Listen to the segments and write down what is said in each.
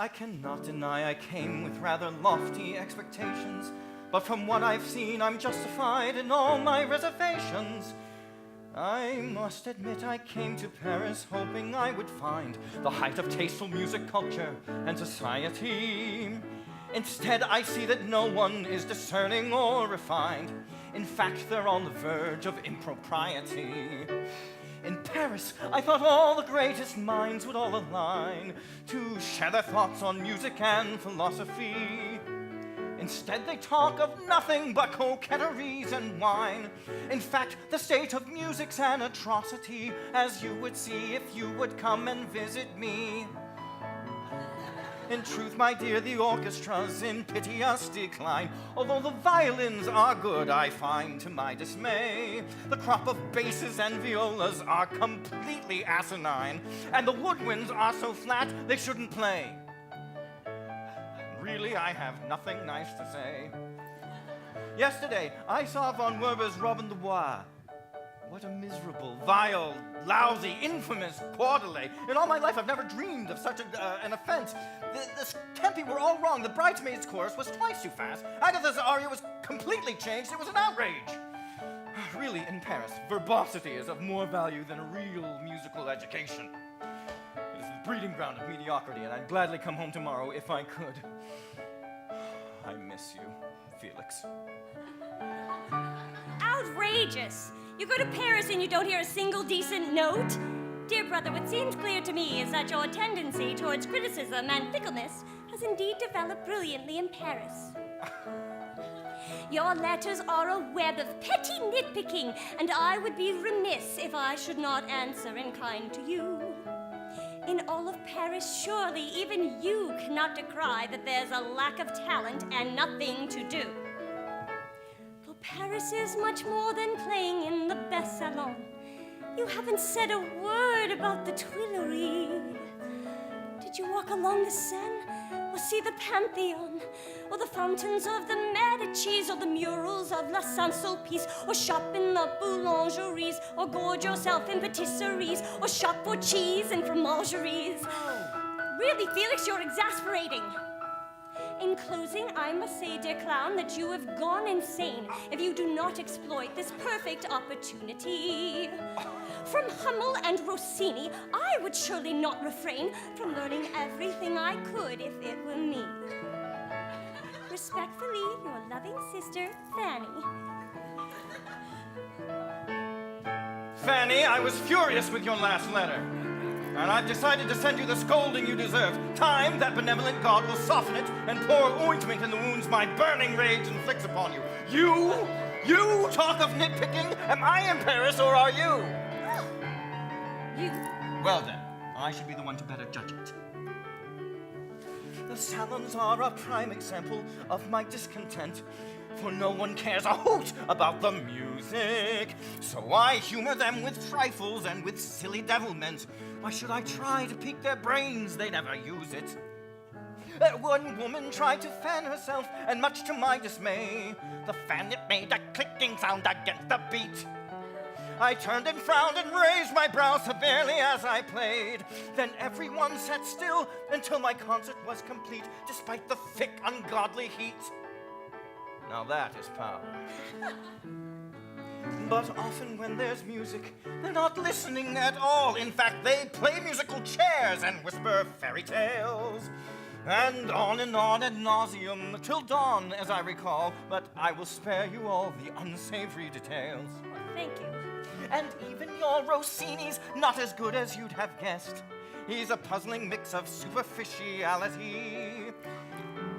I cannot deny I came with rather lofty expectations, but from what I've seen, I'm justified in all my reservations. I must admit I came to Paris hoping I would find the height of tasteful music culture and society. Instead, I see that no one is discerning or refined. In fact, they're on the verge of impropriety. In Paris, I thought all the greatest minds would all align to share their thoughts on music and philosophy. Instead, they talk of nothing but coquetries and wine. In fact, the state of music's an atrocity, as you would see if you would come and visit me. In truth, my dear, the orchestra's in piteous decline. Although the violins are good, I find to my dismay, the crop of basses and violas are completely asinine, and the woodwinds are so flat they shouldn't play. Really, I have nothing nice to say. Yesterday, I saw Von Werber's Robin des Bois. What a miserable, vile, lousy, infamous quarterly. In all my life, I've never dreamed of such an offense. The tempi were all wrong. The bridesmaid's chorus was twice too fast. Agatha's aria was completely changed. It was an outrage. Really, in Paris, verbosity is of more value than a real musical education. It is the breeding ground of mediocrity, and I'd gladly come home tomorrow if I could. I miss you, Felix. Outrageous! You go to Paris and you don't hear a single decent note? Dear brother, what seems clear to me is that your tendency towards criticism and fickleness has indeed developed brilliantly in Paris. Your letters are a web of petty nitpicking, and I would be remiss if I should not answer in kind to you. In all of Paris, surely even you cannot decry that there's a lack of talent and nothing to do. For Paris is much more than playing in the best salon. You haven't said a word about the Tuileries. Did you walk along the Seine, or see the Pantheon, or the fountains of the Medicis, or the murals of La Saint-Sulpice, or shop in the boulangeries, or gorge yourself in patisseries, or shop for cheese and fromageries? Really, Felix, you're exasperating. In closing, I must say, dear clown, that you have gone insane if you do not exploit this perfect opportunity. From Hummel and Rossini, I would surely not refrain from learning everything I could if it were me. Respectfully, your loving sister, Fanny. Fanny, I was furious with your last letter, and I've decided to send you the scolding you deserve. Time, that benevolent God will soften it and pour ointment in the wounds my burning rage inflicts upon you. You talk of nitpicking? Am I in Paris or are you? You. Well then, I should be the one to better judge it. The salons are a prime example of my discontent, for no one cares a hoot about the music. So I humor them with trifles and with silly devilment. Why should I try to pique their brains? They never use it. One woman tried to fan herself, and much to my dismay, the fan it made a clicking sound against the beat. I turned and frowned and raised my brow severely as I played. Then everyone sat still until my concert was complete, despite the thick, ungodly heat. Now that is power. But often when there's music, they're not listening at all. In fact, they play musical chairs and whisper fairy tales. And on ad nauseum, till dawn, as I recall. But I will spare you all the unsavory details. Well, thank you. And even your Rossini's not as good as you'd have guessed. He's a puzzling mix of superficiality.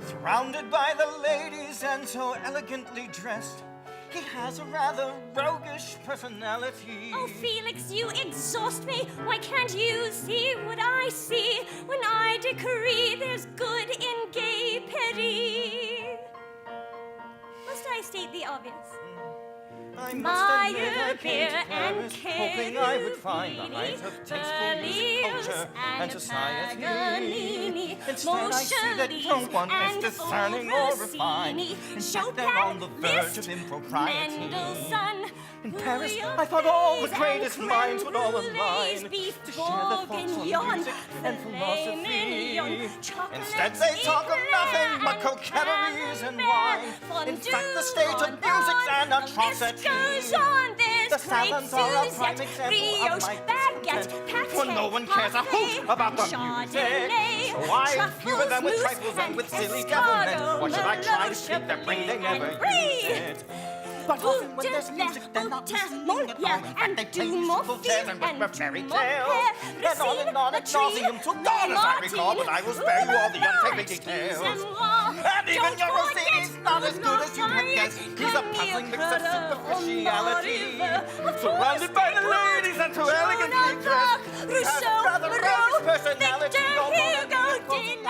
Surrounded by the ladies and so elegantly dressed, he has a rather roguish personality. Oh, Felix, you exhaust me. Why can't you see what I see when I decree there's good in gay Paris? Must I state the obvious? I must admit I came beer to Paris, hoping I would find a life of tasteful music, culture, and society. Instead, I see that no one is discerning or refined. In fact, they're on the verge of impropriety. In Paris, I thought all the greatest minds would all align to share their thoughts on music and philosophy. Instead, they talk of nothing but coquetries and wine. In fact, the state of music's an atrocity. The salons are a prime example of my discontent, for no one cares a hoot about the music. So I humor them with trifles and with silly devilment. What should I try to keep their brain? They never use it. But often when there's music, they're not listening at all. In fact, they play musical chairs and whisper fairy tales. And on ad nauseum till dawn, as I recall, but I will spare you all the untamed details. And even your Rossini's not as good as you have guessed. He's a puzzling mix of superficiality, surrounded by the ladies and so elegantly dressed. He has a rather rose personality,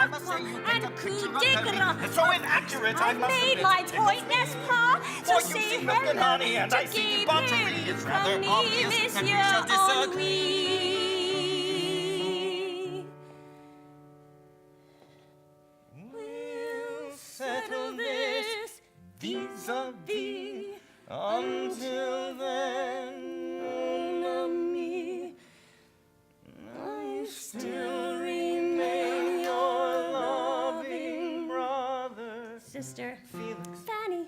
I must say you paint a picture of Ferrin. It's so inaccurate, I must admit. Made my point, n'est-ce pas? For you see milk and honey, and I see debauchery. It's rather obvious, and we shall disagree. We'll settle this vis-a-vis. Until then, mon ami, I still remain your loving brother, Sister, Felix. Fanny.